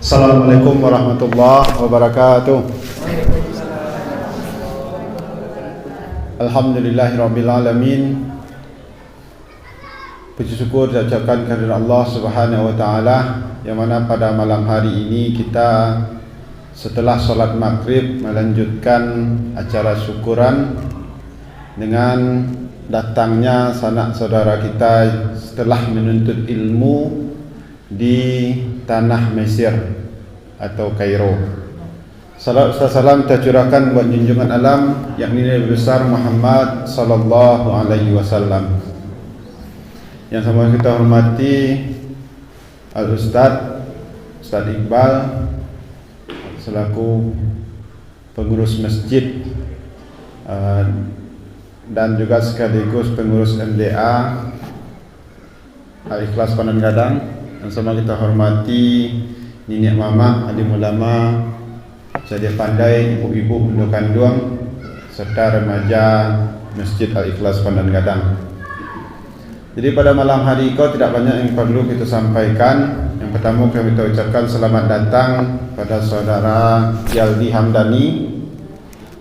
Assalamualaikum warahmatullahi wabarakatuh. Alhamdulillahirrabbilalamin. Puji syukur saya ucapkan kehadirat Allah Subhanahu wa taala, yang mana pada malam hari ini kita setelah solat maghrib melanjutkan acara syukuran dengan datangnya sanak saudara kita setelah menuntut ilmu di tanah Mesir atau Kairo. Salam salam kita curahkan buat junjungan alam yakni Nabi besar Muhammad sallallahu alaihi wasallam. Yang sama kita hormati Al-Ustaz Iqbal selaku pengurus masjid dan juga sekaligus pengurus MDA Al-Ikhlas Pandan Gadang. Yang sama kita hormati Nenek Mama, adim ulama, sadia pandai, ibu-ibu bunda kandung serta remaja Masjid Al-Ikhlas Pandan Gadang. Jadi pada malam hari ini tidak banyak yang perlu kita sampaikan. Yang pertama kami ucapkan selamat datang pada saudara Yaldi Hamdani.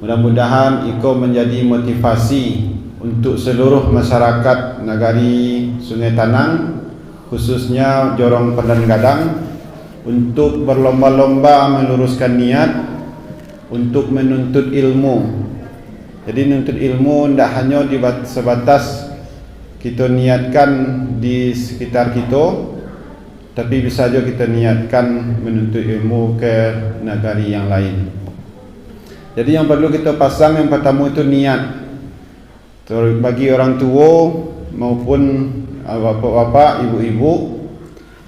Mudah-mudahan iko menjadi motivasi untuk seluruh masyarakat negari Sungai Tanang, khususnya Jorong Pandan Gadang, untuk berlomba-lomba meluruskan niat untuk menuntut ilmu. Jadi menuntut ilmu tidak hanya sebatas kita niatkan di sekitar kita, tapi bisa juga kita niatkan menuntut ilmu ke negari yang lain. Jadi yang perlu kita pasang yang pertama itu niat. Bagi orang tua maupun bapak-bapak, ibu-ibu,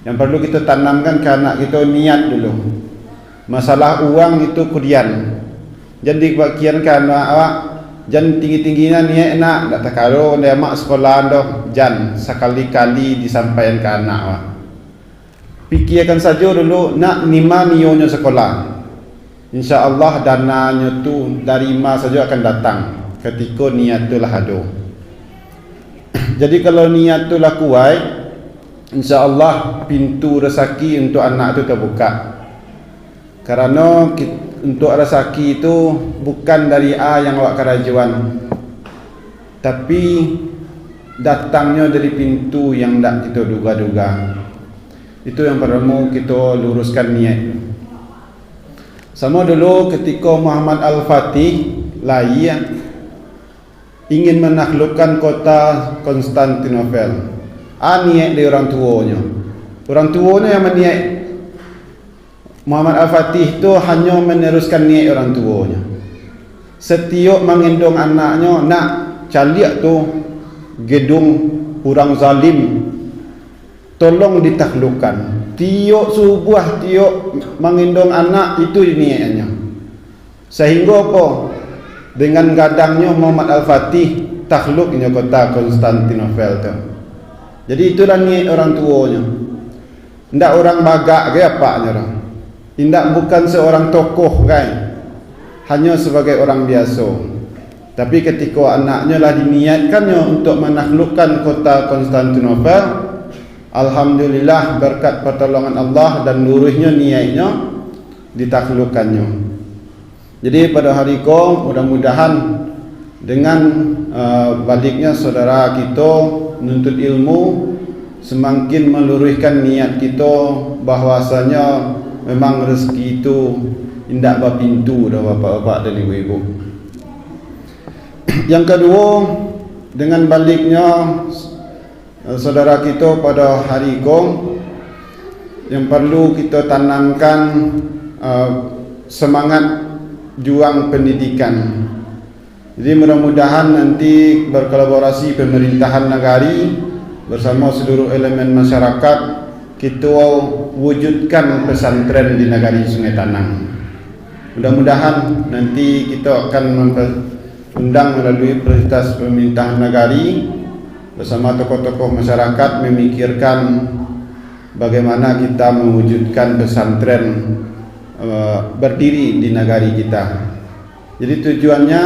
yang perlu kita tanamkan ke anak kita niat dulu. Masalah uang itu kemudian. Jadi bagian ke anak awak, jangan tinggi-tingginya niat nak, tak terkaro dia mak sekolah doh, jangan sekali-kali disampaikan ke anak awak. Pikirkan saja dulu nak nima nionya sekolah. InsyaAllah dananya tu dari mana saja akan datang ketika niat itulah ada. Jadi kalau niat itulah kuat, InsyaAllah pintu rezeki untuk anak itu terbuka. Karena untuk rezeki itu bukan dari A yang awak kerajuan, tapi datangnya dari pintu yang tak kita duga-duga. Itu yang pertama kita luruskan niat. Sama dulu ketika Muhammad Al-Fatih lahir ingin menaklukkan kota Konstantinopel. Niat dari orang tuanya. Orang tuanya yang meniat. Muhammad Al-Fatih itu hanya meneruskan niat orang tuanya. Setiap mengendong anaknya nak caliak tu gedung orang zalim, tolong ditaklukkan. Tiok subuh tiok mengendong anak itu niatnya. Sehingga apa? Dengan gadangnya Muhammad Al-Fatih takluknya kota Konstantinopel tu. Jadi itulah niat orang tuanya. Tidak orang bagak ke apanya orang. Tidak bukan seorang tokoh kan. Hanya sebagai orang biasa. Tapi ketika anaknya lah diniatkannya untuk menaklukkan kota Konstantinopel, alhamdulillah berkat pertolongan Allah dan luruhnya niatnya ditaklukkannya. Jadi pada hari ini mudah-mudahan dengan baliknya saudara kita menuntut ilmu, semakin meluruhkan niat kita bahwasanya memang rezeki itu tidak berpintu dah bapak-bapak dan ibu-ibu. Yang kedua, dengan baliknya saudara kita pada hari ini, yang perlu kita tanamkan semangat juang pendidikan. Jadi mudah-mudahan nanti berkolaborasi pemerintahan negari bersama seluruh elemen masyarakat, kita wujudkan pesantren di negari Sungai Tanang. Mudah-mudahan nanti kita akan undang melalui prioritas pemerintahan negari bersama tokoh-tokoh masyarakat memikirkan bagaimana kita mewujudkan pesantren berdiri di negari kita. Jadi tujuannya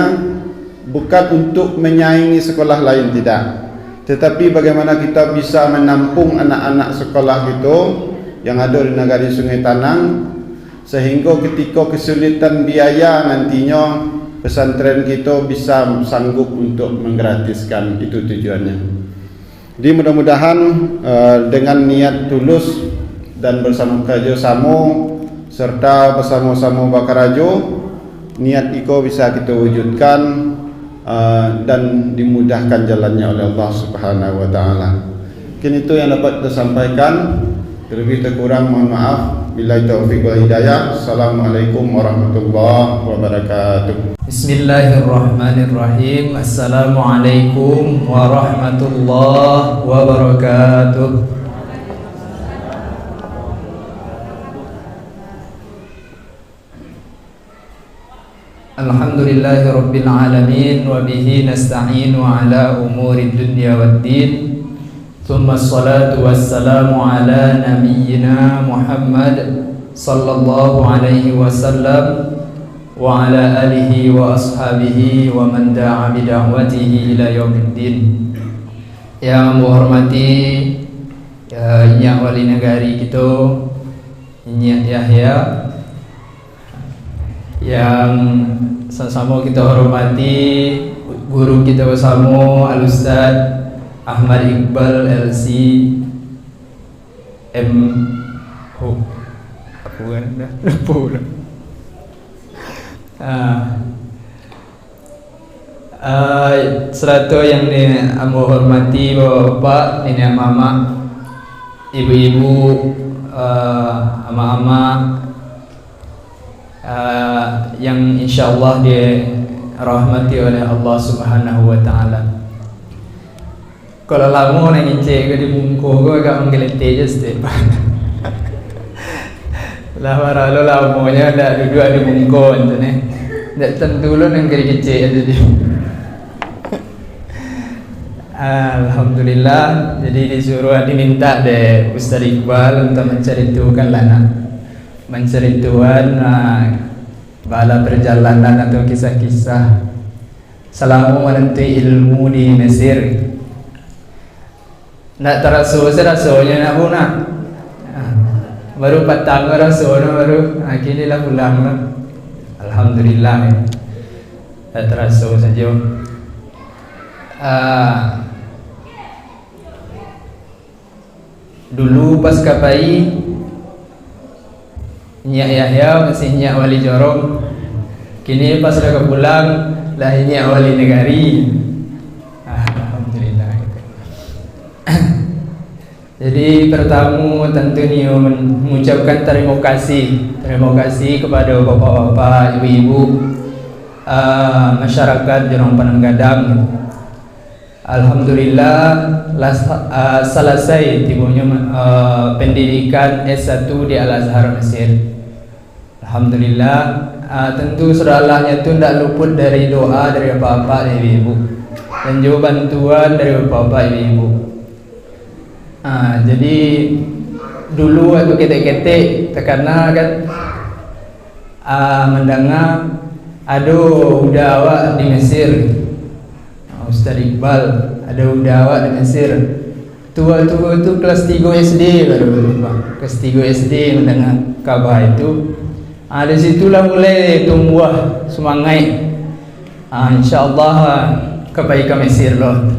bukan untuk menyaingi sekolah lain, tidak, tetapi bagaimana kita bisa menampung anak-anak sekolah itu yang ada di negari Sungai Tanang sehingga ketika kesulitan biaya nantinya pesantren kita bisa sanggup untuk menggratiskan. Itu tujuannya. Jadi mudah-mudahan dengan niat tulus dan bersama kerjasama serta bersama-sama bakarajo, niat iko bisa kita wujudkan dan dimudahkan jalannya oleh Allah Subhanahu wa taala. Mungkin itu yang dapat kita sampaikan. Lebih terkurang mohon maaf. Billahi taufiq wal hidayah. Assalamualaikum warahmatullahi wabarakatuh. Bismillahirrahmanirrahim. Assalamualaikum warahmatullahi wabarakatuh. Alhamdulillahi rabbil alamin wa bihi nasta'inu ala umuri dunya waddin. Thumma assalatu wassalamu ala nabiyyina Muhammad sallallahu alaihi wasallam wa ala alihi wa ashabihi wa man da'a bida'watihi ila yaumiddin. Yang menghormati Nyak Wali Negari kita Nyak Yahya, yang sama-sama kita hormati guru kita bersama Al-Ustaz Ahmad Iqbal LC M Ho. Aku kan dah lupa dah. Serata yang diambil hormati bapak, nenek, mama, ibu-ibu, ama-ama, yang insyaallah dirahmati oleh Allah Subhanahu wa taala. Kalau lama nak ngecek ke di bungku ke agak menggeletik je setiap. Lah marah lamanya dah duduk di bungku tu ni. Dak tentu lo nang kecek aja dia. Alhamdulillah, jadi disuruh diminta deh Ustaz Iqbal untuk menceritakan lana. Menceritakan bala perjalanan atau kisah-kisah selama menempuh ilmu di Mesir. Nak rasanya nak pun nak baru patang rasanya baru kini lah pulang lah. Alhamdulillah tak terasa saja. Dulu pas kapai Nyak Yahya masih Nyak Wali Jorong. Kini pas dah pulang lah Nyak Wali Negari. Alhamdulillah. Jadi pertama tentu ni mengucapkan terima kasih kepada bapak-bapak, ibu-ibu, masyarakat Jorong Penanggadang. Alhamdulillah selesai tibunya pendidikan S1 di Al-Azhar Mesir. Alhamdulillah, tentu saudara-saudaranya itu tidak luput dari doa dari bapak dan ibu dan juga bantuan dari bapak ibu. Jadi dulu waktu ketek-ketek terkenal kan, mendengar ada udah awak di Mesir, Ustaz Iqbal ada udah awak di Mesir. Tua-tua itu kelas 3 SD baru kelas 3 SD mendengar kabar itu. Dari situlah mulai tumbuh semangat. InsyaAllah kebaikan Mesir loh.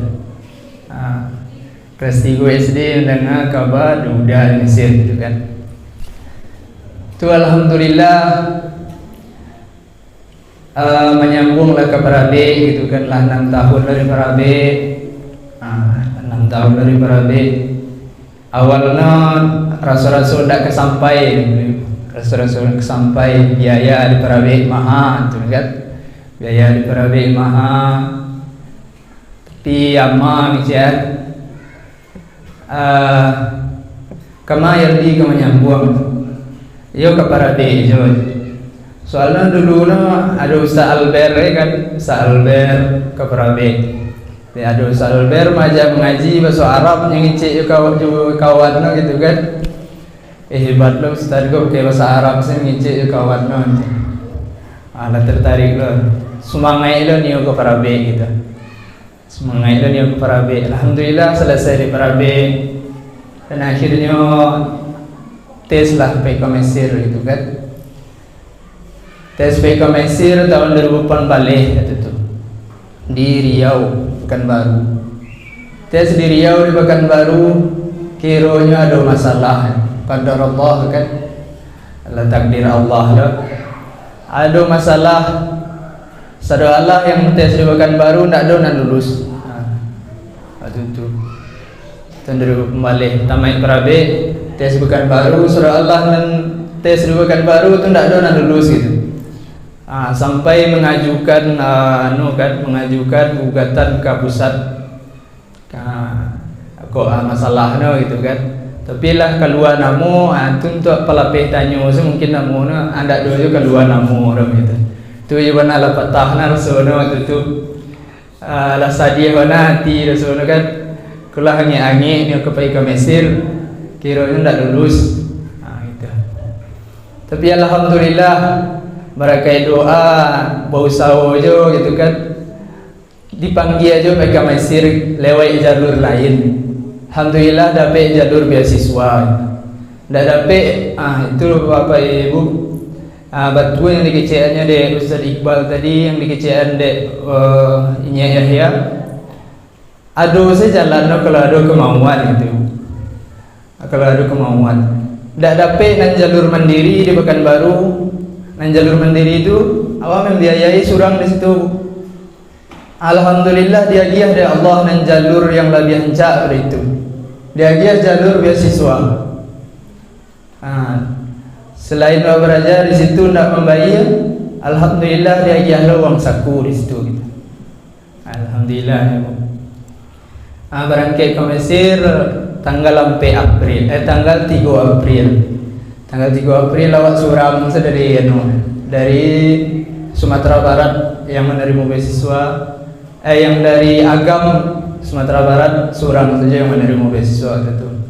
Kelas 3 SD mendengar kabar udah di Mesir gitu kan. Itu Alhamdulillah menyambunglah ke Parabe gitu kan, lah 6 tahun dari Parabe. 6 tahun dari Parabe. Awalnya rasa-rasa tidak kesampai, rasa-rasa kesampai, biaya di Parabe mahal tu kan, biaya di Parabe mahal. Tapi ama macam kama yang di menyambung, yo ke Parabe je. Soalnya dulu ada Ustaz Albert kan, Ustaz Albert ke Parabe. Ada Ustaz Albert majak mengaji bahasa Arab yang ngecek kawan gitu kan. Hebat lo Ustaz kau pakai bahasa Arab sih ngecek kawan lo. Lah tertarik lo. Semangat lo ni ke Parabe gitu. Semangat lo ni ke Parabe. Alhamdulillah selesai di Parabe. Dan akhirnya tes lah pergi ke Mesir gitu kan. TSP ke Mesir tahun 2008 balik itu tuh di Riau Pekanbaru. Tes di Riau di Pekanbaru kironya ada masalah qadar Allah kan, Allah takdir Allah lah. Ada masalah sadar Allah yang tes di Pekanbaru ndak ada nan lulus. Itu tuh tahun 2008 balik tamat Perabe tes Pekanbaru sadar Allah nan tes di Pekanbaru tu ndak ada nan lulus gitu. Sampai mengajukan mengajukan gugatan ke pusat masalahnya gitu kan. Tapi lah keluar namu tu untuk pelapih tanyo mungkin namu anda dulu keluar namu orang gitu. Tu iban ala patahna rasono tu ala sadiah wana hati rasono kan. Kulah angi-angi ni ke Mesir kiranya ndak lulus. Gitu. Tapi alhamdulillah barakai doa bausawo jo gitu kan, dipanggil aja mereka Mesir lewat jalur lain. Alhamdulillah dapat jalur beasiswa. Ndak dapat itu Bapak Ibu batu yang dikeceannya de Ustaz Iqbal tadi, yang dikecean de Inya Yahya. Aduh saya jalan kalau ada kemauan gitu. Kalau ada kemauan. Ndak dapat nan jalur mandiri di Pekanbaru. Nan jalur mandiri itu awam membiayai surang di situ. Alhamdulillah dia giah dari Allah nan jalur yang lebih hancak dari itu. Dia giah jalur beasiswa. Selain belajar di situ nak membayar, alhamdulillah dia giah uang saku di situ gitu. Alhamdulillah ya. Berangkat ke Mesir tanggal 4 April, tanggal 3 April. Tanggal 3 April lawat suram dari Sumatera Barat yang menerima beasiswa, yang dari Agam Sumatera Barat surang saja yang menerima beasiswa itu.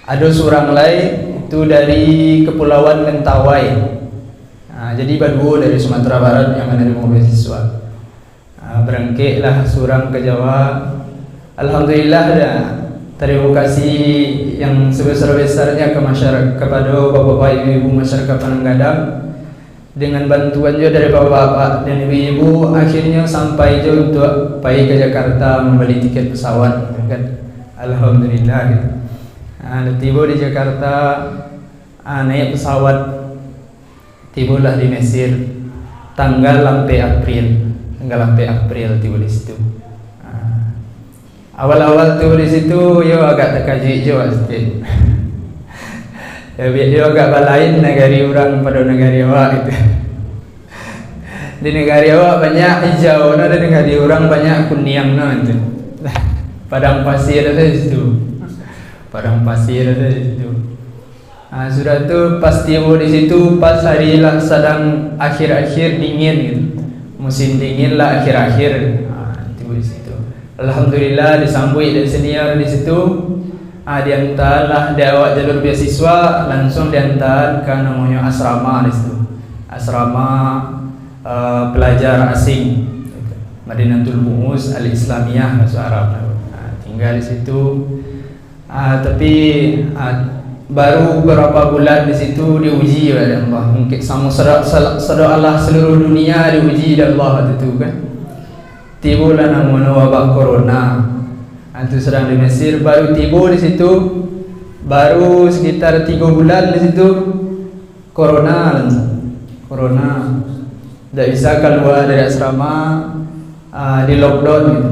Ada surang lain itu dari Kepulauan Mentawai. Jadi berdua dari Sumatera Barat yang menerima beasiswa. Berangkatlah surang ke Jawa. Alhamdulillah dah. Terima kasih yang sebesar-besarnya ke masyarakat, kepada bapak-bapak ibu-ibu masyarakat Pananggadang. Dengan bantuan juga dari bapak-bapak dan ibu-ibu, akhirnya sampai juga untuk pergi ke Jakarta membeli tiket pesawat kan. Alhamdulillah gitu. Tiba di Jakarta, naik pesawat, tibalah di Mesir tanggal 4 April. Tanggal 4 April tiba di situ. Awal-awal tu di situ yo agak terkejut juga sikit. Dia agak balain negari orang pada negari awak gitu. Di negari awak banyak hijau, di negari orang banyak kuning itu. Padang pasir ada di situ. Padang pasir ada di situ. Sudah tu pas tiba di situ pas hari lah sedang akhir-akhir dingin gitu. Musim dingin lah akhir-akhir. Tiba di situ. Alhamdulillah disambut dari senior di situ. Diantarlah dia awak jalur beasiswa langsung diantar ke namanya asrama di situ. Asrama pelajar asing, Madinatul Bu'us Al-Islamiyah bahasa Arab. Tinggal di situ. Tapi baru beberapa bulan di situ diuji oleh Allah. Mungkin sama sedar Allah seluruh dunia diuji oleh Allah itu kan. Tibalah namanya wabak corona. Itu sedang di Mesir, baru tiba di situ, baru sekitar 3 bulan di situ, corona, tidak bisa keluar dari asrama, di lockdown gitu.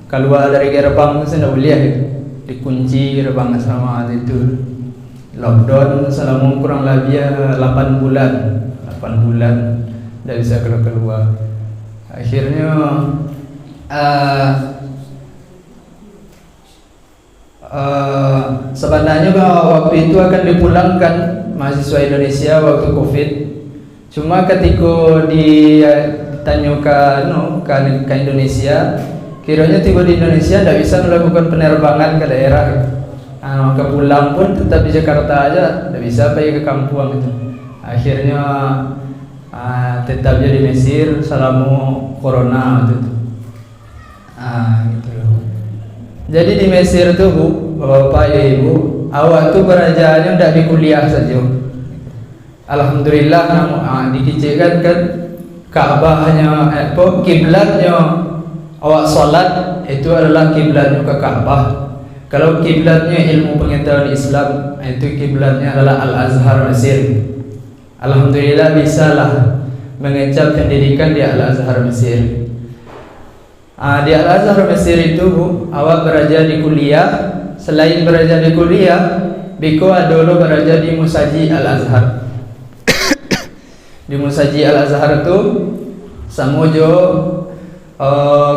Keluar dari gerbang itu tidak boleh gitu. Dikunci gerbang asrama itu, lockdown selama kurang lebih 8 bulan, tidak bisa keluar. Akhirnya sebenarnya bahwa waktu itu akan dipulangkan mahasiswa Indonesia waktu Covid. Cuma ketika ditanyakan ke Indonesia, kiranya tiba di Indonesia tidak bisa melakukan penerbangan ke daerah. Maka pulang pun tetap di Jakarta aja, tidak bisa pergi ke kampung itu. Akhirnya tetap jadi Mesir selama corona itu. Gitu. Jadi di Mesir tuh Bapak Ibu, awak tuh kerajaannya tidak di kuliah saja. alhamdulillah dikicikkan kan Ka'bahnya kiblatnya awak salat itu adalah kiblatnya ke Ka'bah. Kalau kiblatnya ilmu pengetahuan Islam, itu kiblatnya adalah Al-Azhar Mesir. Alhamdulillah bisalah mengecap pendidikan di Al-Azhar Mesir. Di Al-Azhar Mesir itu awak belajar di kuliah. Selain belajar di kuliah, biko dulu belajar di Musaji Al-Azhar. Di Musaji Al-Azhar itu sama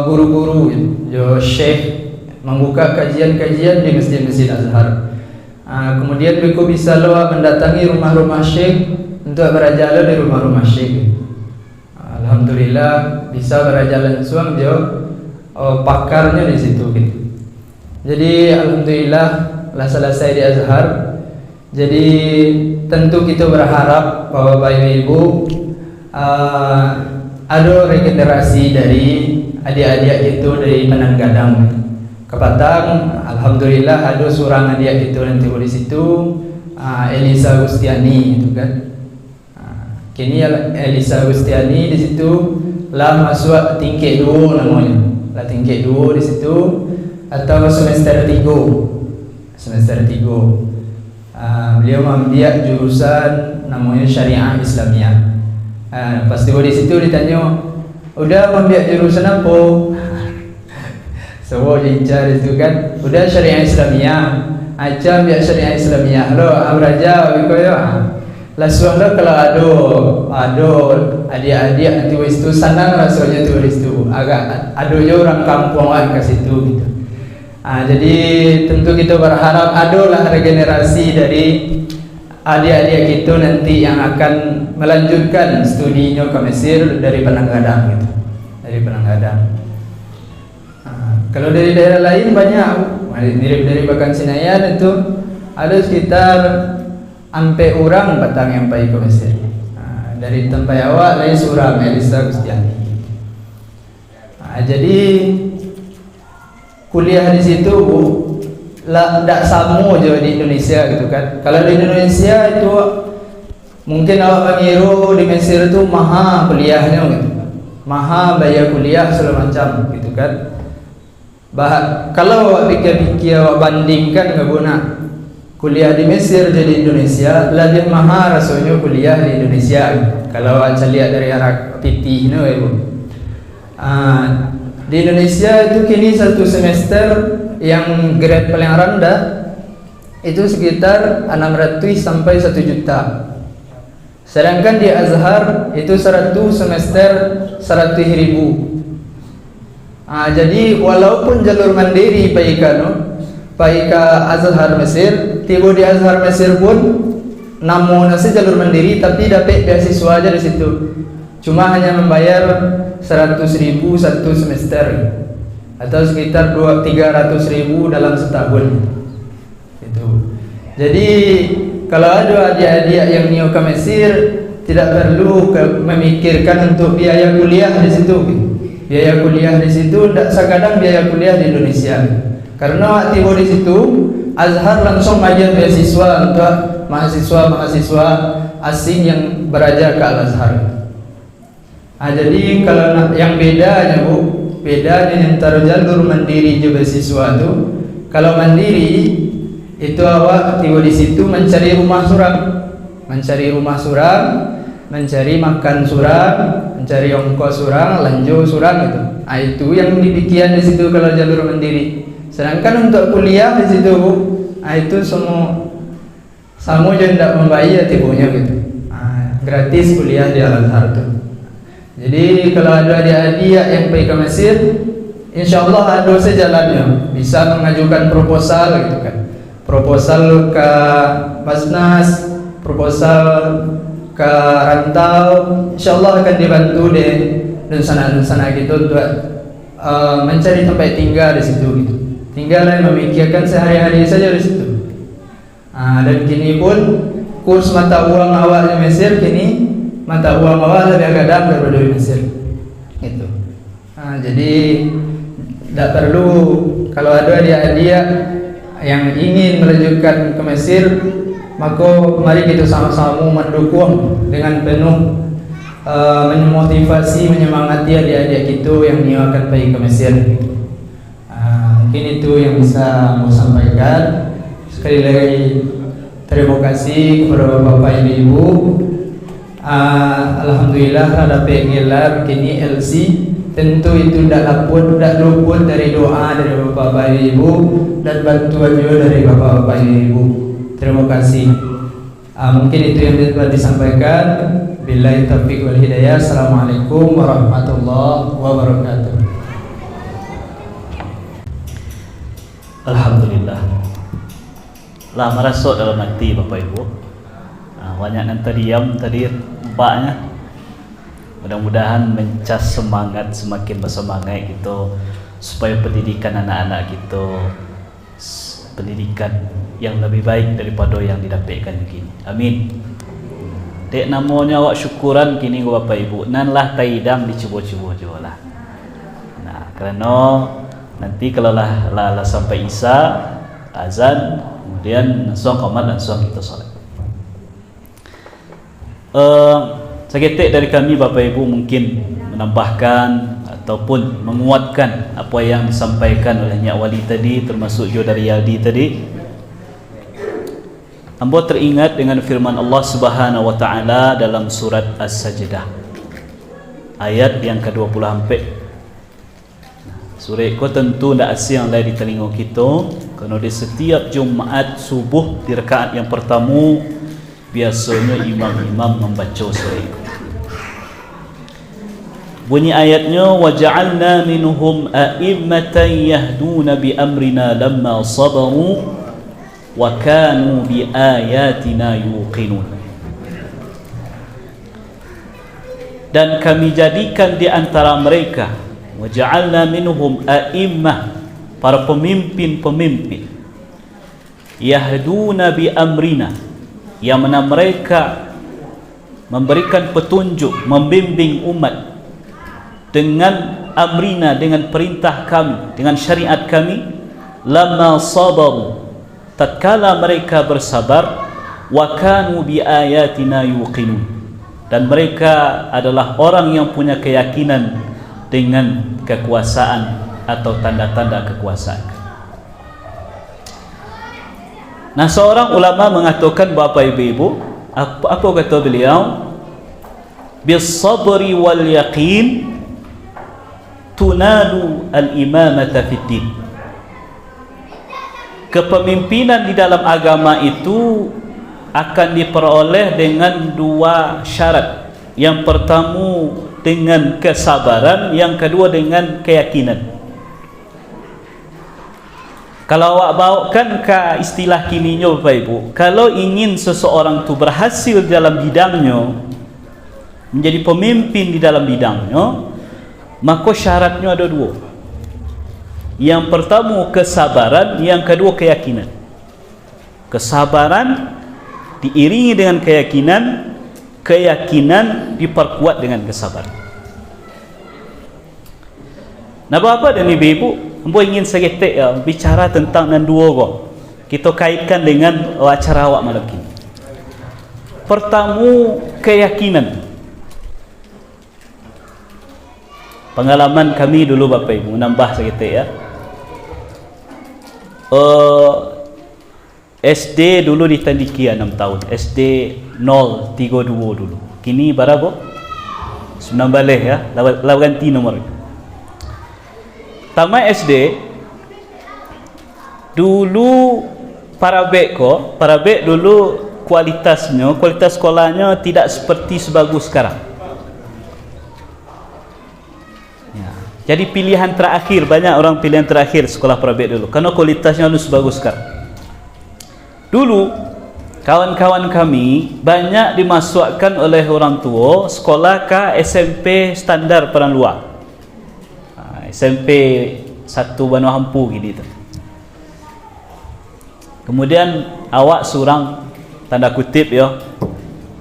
guru-guru jo syekh membuka kajian-kajian di masjid-masjid Azhar. Kemudian biko bisa lo mendatangi rumah-rumah syekh untuk belajar di rumah-rumah syekh. Alhamdulillah bisa belajar langsung jo pakarnya di situ gitu. Jadi alhamdulillah lah selesai di Azhar. Jadi tentu kita berharap bahwa Bapak Ibu ada regenerasi dari adik-adik itu dari Penanggadang ke Patang. Alhamdulillah ada seorang adik itu nanti di situ, Elisa Gustiani itu kan. Kini Elisa Gustiani di situ lah masuk tingkat 2 namanya, lah tingkat 2 di situ atau semester 3. Semester 3. Beliau mengambil jurusan namanya Syariah Islamiyah. Pas di situ ditanya, udah mengambil jurusan apa? Semua lincah itu kan, udah Syariah Islamiyah. Aja ambil Syariah Islamiyah. Lo abraja begitu ya. Langsung lo kalau ada adik-adik nanti itu senang rasanya tulis itu. Agak ada orang kampung ke situ gitu. Jadi tentu kita berharap adalah regenerasi dari adik-adik kita nanti yang akan melanjutkan studinya ke Mesir dari Penanggadang gitu. Dari Penanggadang. Kalau dari daerah lain banyak, dari Bakan Senayan itu ada sekitar sampai orang Batang yang pergi ke Mesir. Dari tempat awak lain seorang Elisa Gustiani. Jadi kuliah di situ lah tidak sama aja di Indonesia gitu kan. Kalau di Indonesia itu mungkin awak mengira di Mesir itu mahal kuliahnya gitu, mahal bayar kuliah segala macam gitu kan. Kalau awak pikir-pikir, awak bandingkan nggak kuliah di Mesir jadi Indonesia lebih mahal rasanya kuliah di Indonesia. Kalau awak lihat dari arah PT no ibu. Di Indonesia itu kini satu semester yang grade paling rendah itu sekitar 600 sampai 1 juta. Sedangkan di Azhar itu 100 semester 100.000. Jadi walaupun jalur mandiri baik ke Azhar Mesir, tiba di Azhar Mesir pun namun nasi jalur mandiri tapi dapat beasiswa aja di situ. Cuma hanya membayar 100.000 satu semester atau sekitar 300.000 dalam setahun itu. Jadi kalau ada adik-adik yang mau ke Mesir tidak perlu memikirkan untuk biaya kuliah di situ. Biaya kuliah di situ tidak sekadang biaya kuliah di Indonesia. Karena waktu tiba di situ Azhar langsung ajar beasiswa untuk mahasiswa asing yang belajar ke Al-Azhar. Jadi kalau yang bedanya antara jalur mandiri dan beasiswa itu, kalau mandiri itu awak tiba di situ mencari rumah surang, mencari makan surang, mencari ongkos surang, lanjut surang gitu. Itu yang dipikiran di situ kalau jalur mandiri. Sedangkan untuk kuliah di situ, itu semua sama je tidak membayar tibunya gitu. Gratis kuliah di Al-Azhar itu. Jadi kalau ada adik-adik yang pergi ke Mesir, insyaallah ada sejalannya, bisa mengajukan proposal gitu kan. Proposal ke Basnas, proposal ke rantau, insyaallah akan dibantu deh dan sana gitu untuk mencari tempat tinggal di situ gitu. Tinggal dan memikirkan sehari-hari saja di situ. Dan kini pun kurs mata uang awal di Mesir kini mata uang awal lebih agak dalam daripada di Mesir gitu. Jadi tidak perlu kalau ada adik-adik yang ingin melanjutkan ke Mesir maka mari kita sama-sama mendukung dengan penuh, memotivasi, menyemangati adik-adik kita yang akan pergi ke Mesir. Mungkin itu yang bisa mau sampaikan. Sekali lagi terima kasih kepada Bapak Ibu. Alhamdulillah ada gelar kini LC. Tentu itu tidak luput dari doa dari Bapak Ibu dan bantuan juga dari Bapak Ibu. Terima kasih. Mungkin itu yang dapat disampaikan. Billahi taufiq wal hidayah. Assalamualaikum warahmatullahi wabarakatuh. Alhamdulillah. Lah merasuk dalam hati Bapak Ibu. Banyak yang terdiam tadi empaknya. Mudah-mudahan mencas semangat, semakin bersemangat gitu, supaya pendidikan anak-anak kita pendidikan yang lebih baik daripada yang didapatkan begini. Amin. Dek namanya awak syukuran kini Bapak Ibu. Nanlah taidang dicuba-cuba juga lah. Nah, kerana nanti kalau lah sampai Isya azan, kemudian langsung qomat, langsung kita solat. Seketik dari kami Bapak Ibu mungkin menambahkan ataupun menguatkan apa yang disampaikan oleh Nyak Wali tadi, termasuk juga dari Yaldi tadi. Hamba teringat dengan firman Allah Subhanahu wa taala dalam surat As-Sajdah ayat yang ke-24. Surah itu tentu tidak asing lain di telinga kita, kerana di setiap Jumaat subuh di rakaat yang pertama biasanya imam-imam membaca surah itu. Bunyi ayatnya, waja'alna minhum a'immatan yahduna bi amrina lamma sabaru wa kanu bi ayatina yuqinun. Dan kami jadikan di antara mereka, waja'alna minhum a'immah, para pemimpin-pemimpin, yahduna bi amrina, yang mana mereka memberikan petunjuk, membimbing umat dengan amrina, dengan perintah kami, dengan syariat kami, lama sabaru, tatkala mereka bersabar, wa kanu bi ayatina yuqinun, dan mereka adalah orang yang punya keyakinan dengan kekuasaan atau tanda-tanda kekuasaan. Nah, seorang ulama mengatakan, Bapak Ibu, apa kata beliau? Bis sabri wal yaqin tunalu al-imamata fid din. Kepemimpinan di dalam agama itu akan diperoleh dengan dua syarat. Yang pertama dengan kesabaran, yang kedua dengan keyakinan. Kalau awak bawakan ke istilah kininya Bapak Ibu, kalau ingin seseorang itu berhasil dalam bidangnya, menjadi pemimpin di dalam bidangnya, maka syaratnya ada dua. Yang pertama kesabaran, yang kedua keyakinan. Kesabaran diiringi dengan keyakinan, keyakinan diperkuat dengan kesabaran. Nah, Bapak dan Ibu, Ambo ingin seketik bicara tentang dan dua kok. Kita kaitkan dengan acara awak malam ini. Pertama, keyakinan. Pengalaman kami dulu Bapak Ibu, nambah seketik ya. SD dulu di Tandikia 6 tahun. SD 032 dulu. Kini berapa? 19 ya. Lalu ganti nomor. Tamat SD dulu para bek dulu kualitas sekolahnya tidak seperti sebagus sekarang. Ya. Jadi pilihan terakhir, banyak orang pilihan terakhir sekolah para bek dulu, karena kualitasnya harus sebagus sekarang. Dulu kawan-kawan kami banyak dimasukkan oleh orang tua sekolah ke SMP standar Peran Luar. SMP 1 Banu Hampu gitu. Kemudian awak surang tanda kutip ya,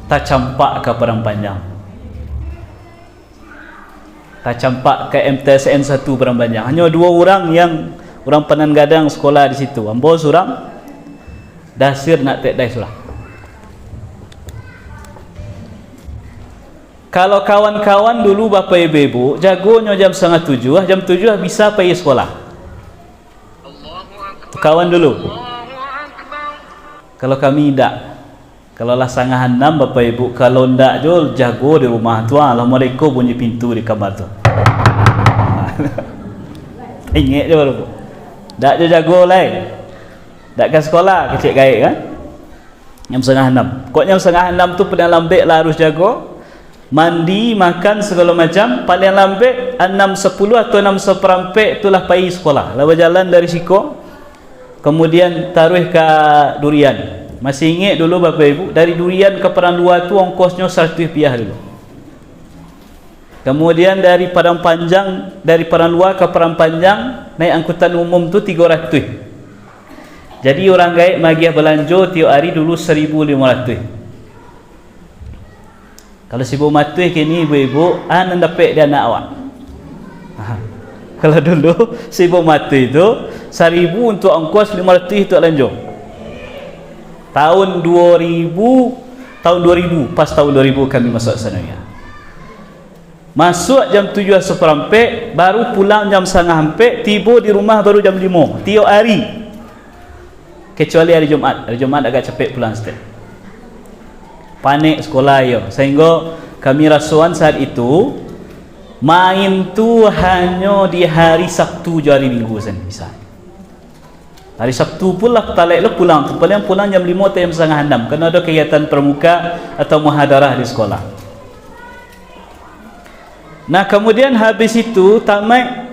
tak campak ke Padang Panjang, tak campak ke MTSN 1 Padang Panjang. Hanya 2 orang yang orang Panan Gadang sekolah di situ. Ambo surang dasir nak tek dai surang. Kalau kawan-kawan dulu bapa ibu jagonya jam 6:30, jam 7 bisa pergi sekolah. Kawan dulu. Kalau kami tidak. Kalau lah 5:30 bapa ibu, kalau ndak jo jago di rumah tu, Assalamualaikum bunyi pintu di kamar tu. Ingat je baru. Ndak jo jago lain. Ndak ke sekolah kecil gaik kan? Jam 5:30. Kok jam 5:30 tu pernah lambek lah harus jago. Mandi, makan segala macam, paling lambat 6:10 atau 6:15 itulah pergi sekolah. Lalu jalan dari Siko, kemudian taruh ke Durian. Masih ingat dulu bapa ibu, dari Durian ke Padang Luar tu ongkosnya Rp100 dulu. Kemudian dari Padang Panjang, dari Padang Luar ke Padang Panjang naik angkutan umum tu 300. Jadi orang gaib magiah belanja tiap hari dulu 1,500. Kalau sibuk matuh kini ibu-ibu, anda dapat dia anak awak. Kalau dulu sibuk matuh itu 1,000 untuk ongkos, 500 untuk lanjut. Tahun 2000, pas tahun 2000 kami masuk sana ya. Masuk jam 7:15, baru pulang jam 5:30, tiba di rumah baru jam 5 tiap hari. Kecuali hari Jumaat. Hari Jumaat agak cepat pulang sikit. Panik sekolah yo, sehingga kami rasuan saat itu main tu hanya di hari Sabtu je, hari Minggu saja bisa. Hari Sabtu pula talek lo pulang tu, paling pulang jam 5 atau jam 5:30 kerana ada kegiatan pramuka atau muhadarah di sekolah. Nah kemudian habis itu tamat,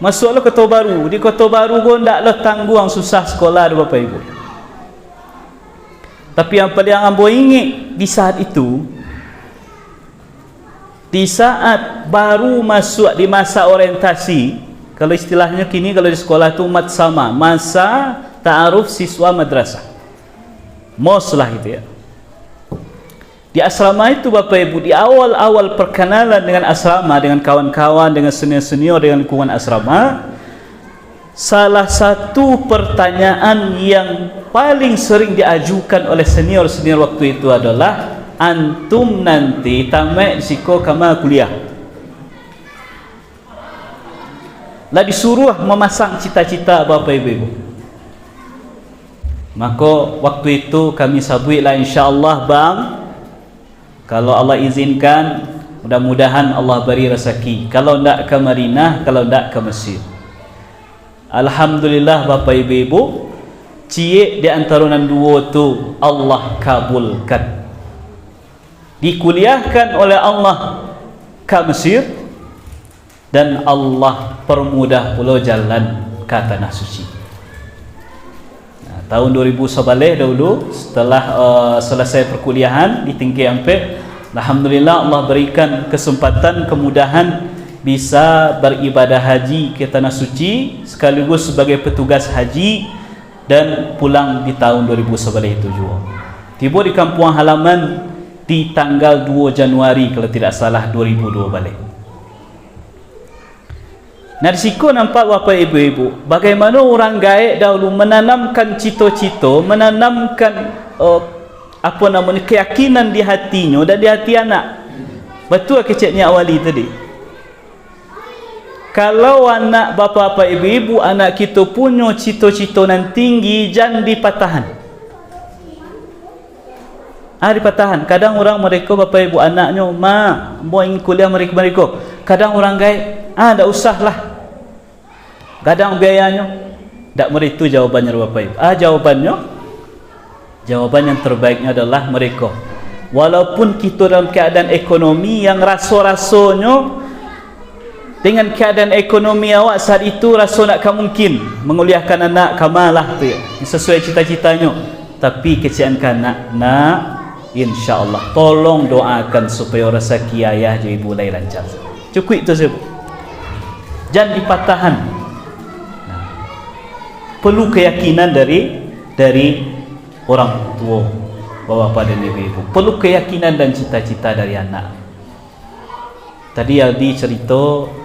masuklah Kota Baru. Di Kota Baru pun taklah tangguh susah sekolah ada bapa ibu. Tapi yang paling ambo ingat di saat itu, di saat baru masuk di masa orientasi, kalau istilahnya kini kalau di sekolah itu mat sama, masa ta'aruf siswa madrasah, MOS lah gitu ya. Di asrama itu bapa ibu, di awal-awal perkenalan dengan asrama, dengan kawan-kawan, dengan senior-senior, dengan lingkungan asrama, salah satu pertanyaan yang paling sering diajukan oleh senior-senior waktu itu adalah, antum nanti tamat siko kama kuliah. Lah disuruh memasang cita-cita bapa ibu. Maka waktu itu kami sabuilah insya-Allah bang, kalau Allah izinkan, mudah-mudahan Allah beri rezeki. Kalau ndak ke Madinah, kalau ndak ke Mesir. Alhamdulillah bapa ibu, cie di antara dua tu Allah kabulkan. Dikuliahkan oleh Allah ke Mesir, dan Allah permudah pula jalan ke tanah suci. Nah, tahun 2011 dahulu setelah selesai perkuliahan di tinggi Ampek, alhamdulillah Allah berikan kesempatan, kemudahan bisa beribadah haji ke tanah suci sekaligus sebagai petugas haji, dan pulang di tahun 2011 itu juga. Tiba di kampung halaman di tanggal 2 Januari kalau tidak salah 2002 balik. Nah di situ nampak bapa ibu-ibu bagaimana orang gaib dahulu menanamkan cita-cita, menanamkan keyakinan di hatinya dan di hati anak. Betul keciknya awali tadi. Kalau anak bapa ibu-ibu, anak kita punya cita-cita nan tinggi, jangan dipatahan. Dipatahan. Kadang orang mereka bapa ibu anaknya, mau ingin kuliah mereka. Kadang orang gaib, tak usahlah. Kadang biayanya, tak mereka jawabannya bapa ibu. Jawaban yang terbaiknya adalah mereka. Walaupun kita dalam keadaan ekonomi yang rasa-rasanya, dengan keadaan ekonomi awak saat itu rasa nak mungkin menguliahkan anak kamalah tu ya, sesuai cita-citanya. Tapi kecian kanak nak, insya-Allah tolong doakan supaya rezeki ayah dan ibu lai lancar. Cukup itu saja. Jangan dipatahan. Nah, perlu keyakinan dari orang tua, bapa dan ibu. Perlu keyakinan dan cita-cita dari anak. Tadi Aldi cerita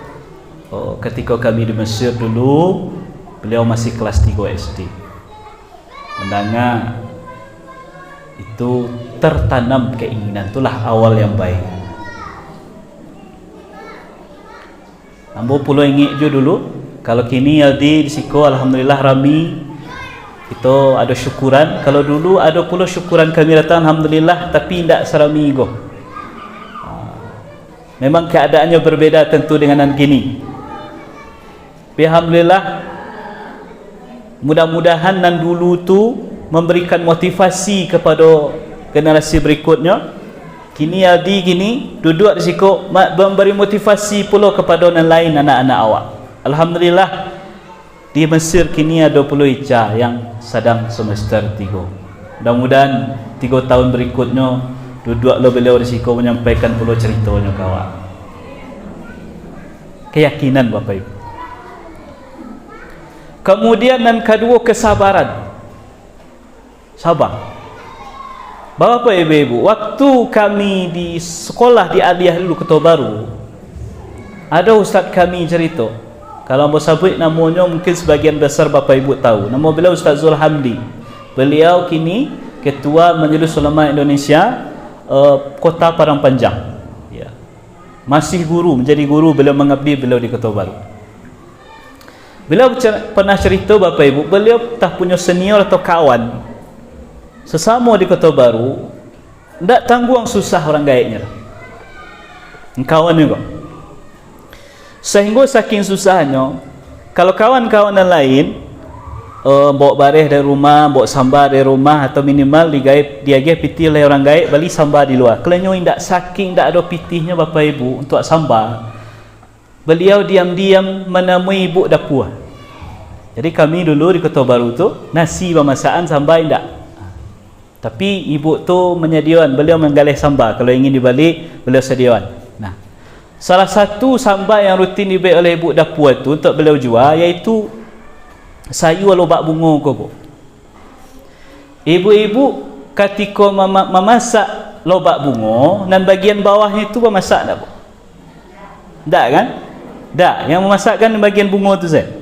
ketika kami di Mesir dulu, beliau masih kelas 3 SD. Mendengar itu tertanam keinginan, itulah awal yang baik. Ambo pulau ingik je dulu. Kalau kini di siko alhamdulillah rami. Itu ada syukuran. Kalau dulu ada pula syukuran kami datang alhamdulillah tapi tidak serami go. Memang keadaannya berbeda tentu dengan yang kini. Tapi alhamdulillah mudah-mudahan nan dulu tu memberikan motivasi kepada generasi berikutnya. Kini gini duduk di situ memberi motivasi pula kepada yang lain anak-anak awak. Alhamdulillah di Mesir kini ada pula Ica yang sedang semester 3. Mudah-mudahan 3 tahun berikutnya duduklah beliau di situ menyampaikan pula ceritanya ke awak. Keyakinan Bapak Ibu. Kemudian yang kedua kesabaran. Sabar. Bapak Ibu, waktu kami di sekolah di Aliyah dulu Kota Baru, ada ustaz kami cerita. Kalau mau sebut namanya mungkin sebagian besar Bapak Ibu tahu. Nama beliau Ustaz Zul Hamdi. Beliau kini Ketua Majelis Ulama Indonesia Kota Padang Panjang. Ya. Masih guru, menjadi guru, beliau mengabdi beliau di Kota Baru. Beliau pernah cerita Bapak Ibu, beliau tak punya senior atau kawan sesama di Kota Baru, tidak tanggung susah orang gaibnya. Kawan juga. Sehingga saking susahnya, kalau kawan-kawan yang lain bawa bareh dari rumah, bawa sambar dari rumah, atau minimal dia pitih oleh orang gaib, balik sambar di luar. Kalau tidak saking tidak ada pitihnya Bapak Ibu untuk sambar, beliau diam-diam menemui ibu dapur. Jadi kami dulu di Kota Baru tu nasi bermasaan sambar tidak. Tapi ibu tu menyediakan, beliau menggalih sambar. Kalau ingin dibalik, beliau sediakan. Nah, salah satu sambar yang rutin dibeli oleh ibu dapur tu untuk beliau jual, iaitu sayur lobak bunga ko, Bu. Ibu-ibu ketika memasak lobak bunga, dan bagian bawahnya itu memasak tak, Bu? Tak kan? Tak, yang memasakkan bagian bunga tu saya.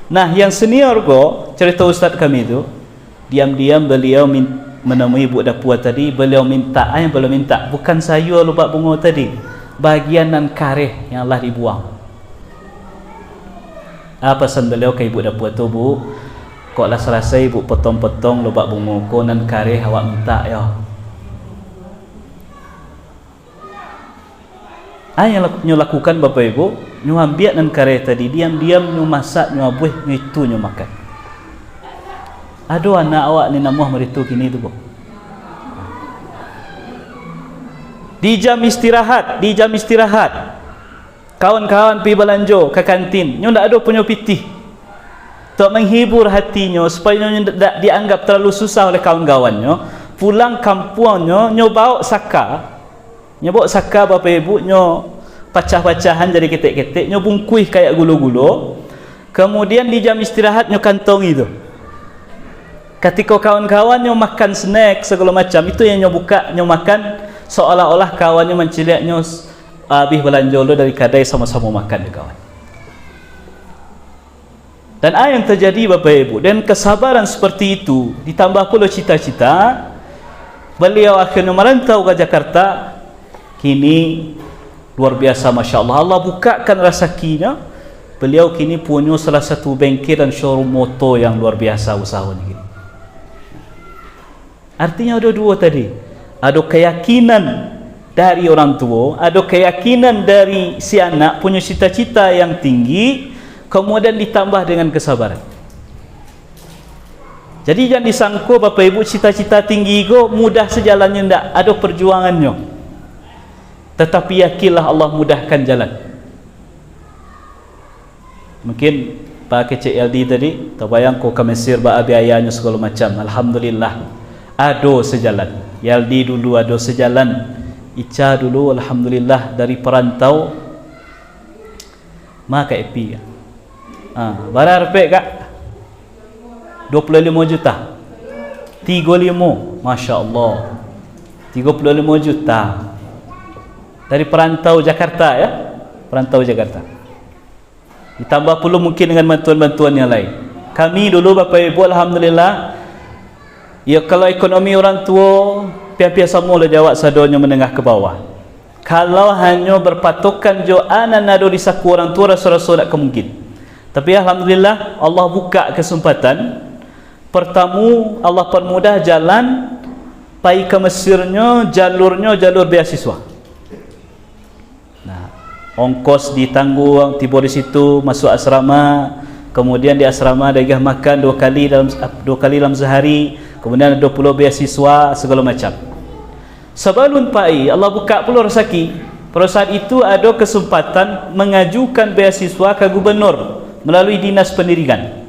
Nah, yang senior ko, cerita ustaz kami tu, diam-diam beliau menemui ibu dapur tadi, beliau minta, beliau minta bukan sayur lobak bunga tadi, bagian nan kareh yang telah dibuang. Pesan beliau ke ibu dapur tu, Bu, kok lah selesai ibu potong-potong lobak bunga ko nan kareh awak minta ya. Yang nyo lakukan Bapak Ibu, nyo ambil nan kareh tadi, diam-diam nyo masak, nyo abuih, nyo itu nyo makan. Aduh anak awak ni namuh meritu kini tu, Bu. Di jam istirahat, kawan-kawan pergi belanja ke kantin, nyo ndak ada punya pitih untuk menghibur hatinya supaya nyo tidak dianggap terlalu susah oleh kawan-kawannya. Pulang kampungnya nyo bawa saka, Bapak Ibu, nyo pacah-pacahan jadi ketek-ketek, nyo bungkuih kayak gulo-gulo. Kemudian di jam istirahat nyo kantong itu. Ketika kawan-kawannya makan snack segala macam, itu yang nyo buka, nyo makan, seolah-olah kawannya menciliak nyo habis belanja lo dari kadai sama-sama makan ya kawan. Dan yang terjadi Bapak Ibu, dan kesabaran seperti itu ditambah pula cita-cita, beliau akhirnya merantau ke Jakarta. Kini luar biasa, Masya Allah, Allah bukakan rezekinya. Beliau kini punya salah satu bengkel dan showroom motor yang luar biasa usahanya. Artinya ada dua tadi, ada keyakinan dari orang tua, ada keyakinan dari si anak punya cita-cita yang tinggi, kemudian ditambah dengan kesabaran. Jadi jangan disangka Bapak Ibu cita-cita tinggi itu mudah sejalannya, tidak, ada perjuangannya. Tetapi yakinlah Allah mudahkan jalan. Mungkin Pak Kecik LD tadi terbayang kau ke Mesir baabi ayahnya segala macam. Alhamdulillah ada sejalan. Yaldi dulu ada sejalan, Ica dulu alhamdulillah dari perantau maka epi. Barang repek kak 25 juta 35, Masya Allah, 35 juta dari perantau Jakarta ya, perantau Jakarta. Ditambah pula mungkin dengan bantuan-bantuan yang lain. Kami dulu Bapak Ibu alhamdulillah, ya kalau ekonomi orang tua pian-pian semua le jawab sadonya menengah ke bawah. Kalau hanya berpatokan jo ana nado di saku orang tua rasa-rasa tak kemungkin. Tapi alhamdulillah Allah buka kesempatan. Pertama Allah permudah jalan pai ke Mesirnya, jalurnya jalur beasiswa. Nah, ongkos ditanggung, tiba di situ, masuk asrama, kemudian di asrama dagah makan 2 kali dalam sehari, kemudian ada 20 beasiswa segala macam. Sebelum pai Allah buka pula rezeki. Pada saat itu ada kesempatan mengajukan beasiswa ke gubernur melalui dinas pendidikan.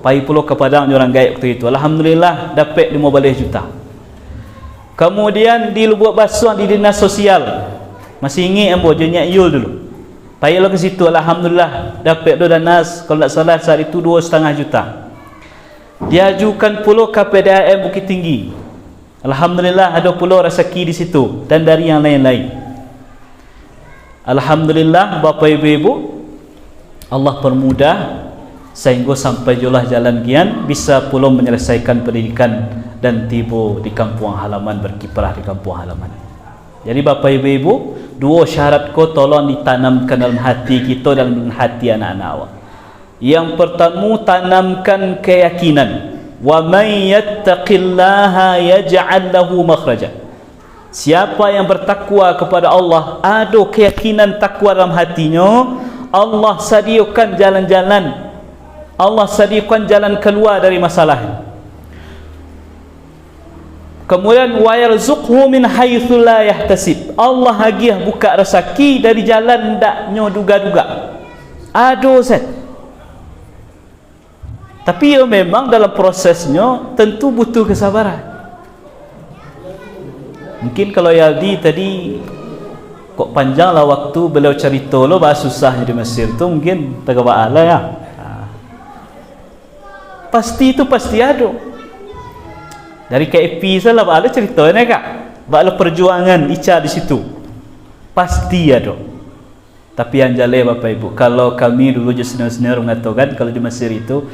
Pai pula ke Padang orang gaib waktu itu. Alhamdulillah dapat 15 juta. Kemudian di Lubuk Basuh di dinas sosial. Masih ingat ambo je nyak yul dulu. Pai lo ke situ, alhamdulillah dapat dana, kalau tak salah saat itu 2,5 juta. Diajukan pula ke PDAM Bukit Tinggi. Alhamdulillah ada pula rezeki di situ dan dari yang lain-lain. Alhamdulillah Bapak Ibu, Allah permudah sehingga sampai julah jalan gian bisa pula menyelesaikan pendidikan dan tiba di kampung halaman, berkiprah di kampung halaman. Jadi Bapak Ibu, 2 syarat ko tolong ditanamkan dalam hati kita, dalam hati anak-anak awak. Yang pertama, tanamkan keyakinan. Wa may yattaqillaha yaj'al lahu makhraja. Siapa yang bertakwa kepada Allah, ada keyakinan takwa dalam hatinya, Allah sediakan jalan-jalan, Allah sediakan jalan keluar dari masalah. Kemudian wa yarzuqhu min haitsu la yahtasib. Allah hadiah buka rezeki dari jalan ndaknya duga-duga. Aduh Ustaz. Tapi ya memang dalam prosesnya tentu butuh kesabaran. Mungkin kalau Yaldi tadi kok panjanglah waktu beliau cerita lo bahasa susahnya di Mesir tu, mungkin tagawa ala ya. Pasti itu pasti ada. Dari KFP salah ada ceritanya kak. Bakal perjuangan Ica di situ. Pasti ada. Tapi yang jale Bapak Ibu, kalau kami dulu je senior-senior mengatakan kalau di Mesir itu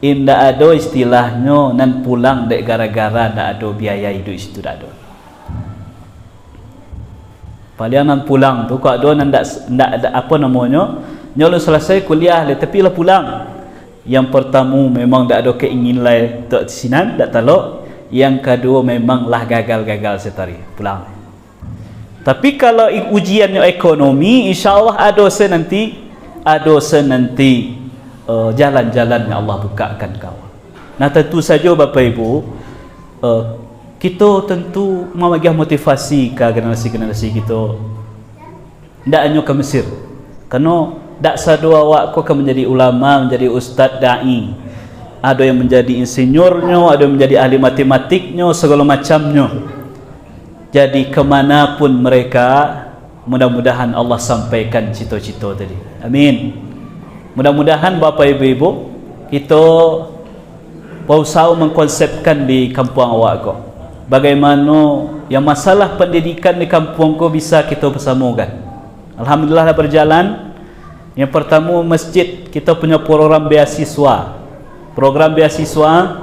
indah ada istilahnya nan pulang dek gara-gara ndak ada biaya hidup situ, ndak ada. Paling nan pulang tu kok ada nan ndak ada apa namanya, nyolong selesai kuliah le tapi lah pulang. Yang pertama memang ndak ada keinginan lai tok sinan ndak talok. Yang kedua memang lah gagal setari pulang. Tapi kalau ujiannya ekonomi, insyaallah ada senanti jalan-jalan yang Allah bukakan kau. Nah tentu saja Bapak Ibu, kita tentu membagi motivasi ke generasi-generasi kita. Tidak hanya ke Mesir, kerana tak sadua awak kau akan menjadi ulama, menjadi ustaz, da'i. Ada yang menjadi insinyurnya, ada yang menjadi ahli matematiknya, segala macamnya. Jadi kemanapun mereka, mudah-mudahan Allah sampaikan cita-cita tadi. Amin. Mudah-mudahan Bapak Ibu, kita berusaha mengkonsepkan di kampung awak kau. Bagaimana yang masalah pendidikan di kampung kau bisa kita bersamakan. Alhamdulillah dah berjalan. Yang pertama masjid, kita punya program beasiswa. Program beasiswa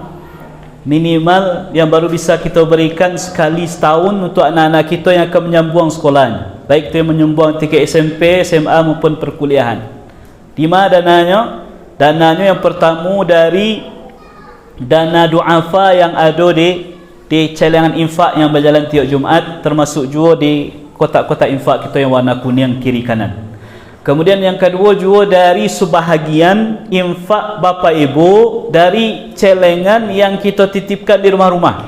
minimal yang baru bisa kita berikan sekali setahun untuk anak-anak kita yang akan menyambung sekolahnya. Baik itu yang menyambung tingkat SMP, SMA maupun perkuliahan. Di mana dananya? Dananya yang pertama dari dana du'afa yang ada di celengan infak yang berjalan tiap Jumaat, termasuk juga di kotak-kotak infak kita yang warna kuning kiri kanan. Kemudian yang kedua juga dari sebahagian infak Bapak Ibu dari celengan yang kita titipkan di rumah-rumah.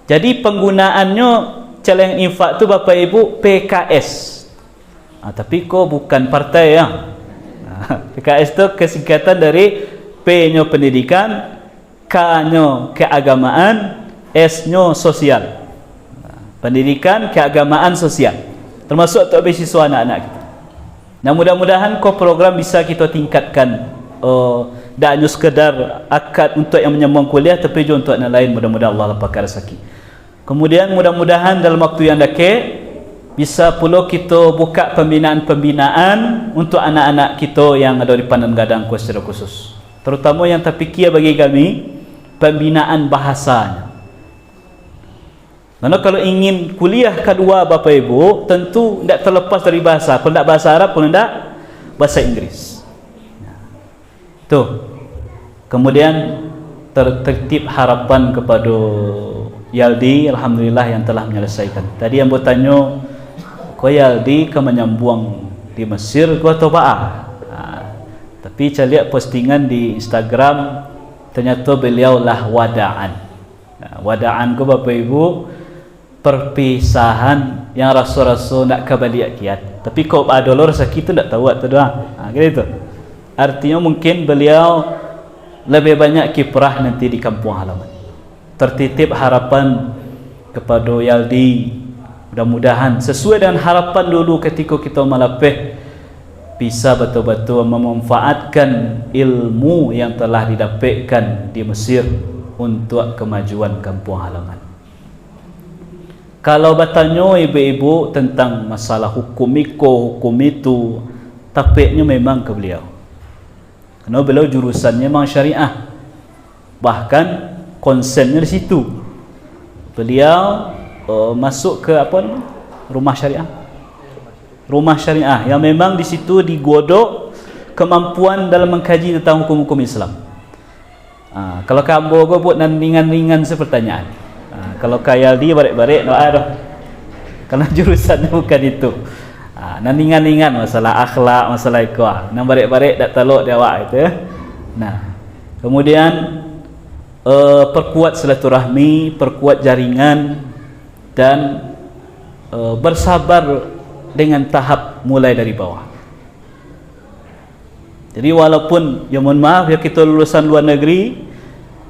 Jadi penggunaannya celengan infak tu Bapak Ibu PKS. Tapi kok bukan partai ya. PKS itu kesingkatan dari P-nya pendidikan, K-nya keagamaan, S-nya sosial. Pendidikan, keagamaan, sosial. Termasuk untuk beasiswa anak-anak kita. Nah mudah-mudahan program bisa kita tingkatkan. Tak hanya sekedar akad untuk yang menyambung kuliah, tapi juga untuk anak lain. Mudah-mudahan Allah lapangkan rezeki. Kemudian mudah-mudahan dalam waktu yang dekat bisa pula kita buka pembinaan untuk anak-anak kita yang ada di Pandan Gadang secara khusus. Terutama yang terfikir bagi kami, pembinaan bahasanya. Karena kalau ingin kuliah kedua Bapak Ibu, tentu tidak terlepas dari bahasa. Kalau tidak bahasa Arab, kalau tidak bahasa Inggris. Tuh. Kemudian tertib harapan kepada Yaldi, alhamdulillah yang telah menyelesaikan. Tadi yang bertanya, kau Yaldi kau menyambung di Mesir kau atau apa? Tapi saya lihat postingan di Instagram, ternyata beliau lah wadaan. Wadaan kau Bapak Ibu, perpisahan yang rasa-rasa nak kembali kiat. Tapi kau ada lor sakit tu tak tahu tu doang. Gitu. Artinya mungkin beliau lebih banyak kiprah nanti di kampung halaman. Tertitip harapan kepada Yaldi, mudah-mudahan sesuai dengan harapan dulu ketika kita malapeh bisa betul-betul memanfaatkan ilmu yang telah didapatkan di Mesir untuk kemajuan kampung halaman. Kalau bertanya ibu-ibu tentang masalah hukum itu, tapiknya memang ke beliau. Kerana beliau jurusannya memang syariah. Bahkan konsennya di situ. Beliau masuk ke rumah syariah. Rumah syariah yang memang di situ digodok kemampuan dalam mengkaji tentang hukum-hukum Islam. Kalau kamu buat ringan-ringan sepertanyaan. Kalau Yaldi barik-barik dah. Karena jurusannya bukan itu. Ringan-ringan masalah akhlak, masalah ikhwah. Nang barik-barik tak telok dia awak itu. Nah, kemudian perkuat silaturahmi, perkuat jaringan dan bersabar dengan tahap mulai dari bawah. Jadi walaupun ya mohon maaf ya kita lulusan luar negeri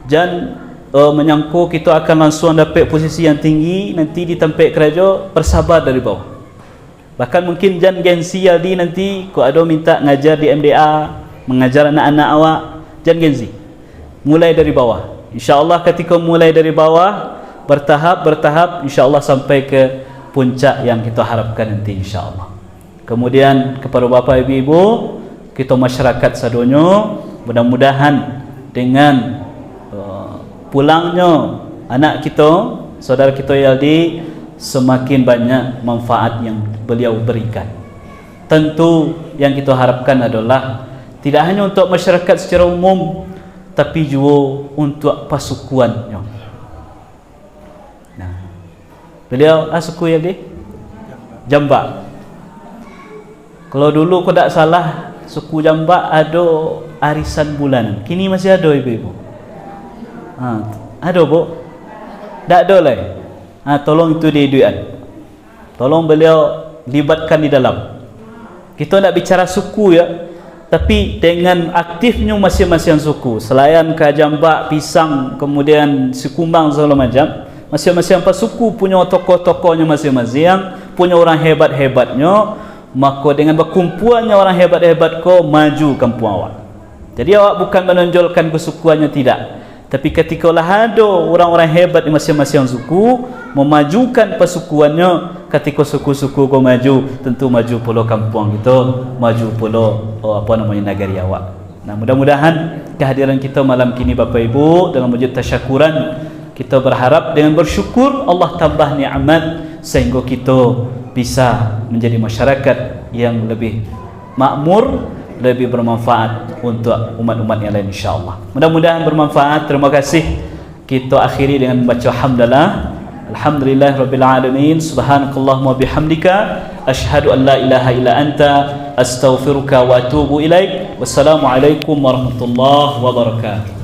dan menyangkut kita akan langsung dapat posisi yang tinggi nanti di tempat kerja, bersabar dari bawah. Bahkan mungkin jan gengsi Yaldi nanti kau ada minta ngajar di MDA, mengajar anak-anak awak, jan gengsi. Mulai dari bawah. InsyaAllah ketika mulai dari bawah, bertahap insyaAllah sampai ke puncak yang kita harapkan nanti insyaAllah. Kemudian kepada Bapak Ibu, kita masyarakat sadonya, mudah-mudahan dengan pulangnya anak kita, saudara kita Yaldi, semakin banyak manfaat yang beliau berikan. Tentu yang kita harapkan adalah tidak hanya untuk masyarakat secara umum, tapi juga untuk pasukuannya. Nah, beliau suku Yaldi Jambak. Kalau dulu kau tak salah, suku Jambak ada arisan bulanan. Kini masih ada ibu-ibu. Ada bu? Tak ada lah. Tolong itu diiduan. Tolong beliau libatkan di dalam. Kita nak bicara suku ya, tapi dengan aktifnya masing-masing suku. Selain ke Jambak, Pisang, kemudian Sikumbang segala macam, masing-masing suku punya tokoh-tokohnya masing-masing, punya orang hebat-hebatnya. Maka dengan berkumpulannya orang hebat-hebat kau maju kampung awak. Jadi awak bukan menonjolkan kesukuannya, tidak. Tapi ketika lah ada orang-orang hebat di masing-masing suku memajukan pasukuannya, ketika suku-suku kau maju, tentu maju pula kampung kita, maju pula negara awak. Nah, mudah-mudahan kehadiran kita malam kini Bapak Ibu dalam wujud tasyakuran, kita berharap dengan bersyukur Allah tambah nikmat sehingga kita bisa menjadi masyarakat yang lebih makmur, lebih bermanfaat untuk umat-umat yang lain insyaAllah. Mudah-mudahan bermanfaat. Terima kasih. Kita akhiri dengan membaca hamdalah. Alhamdulillahirrabbilalamin. Subhanakallahumma bihamdika ashhadu an la ilaha illa anta astaghfiruka wa atubu ilaik. Wassalamualaikum warahmatullahi wabarakatuh.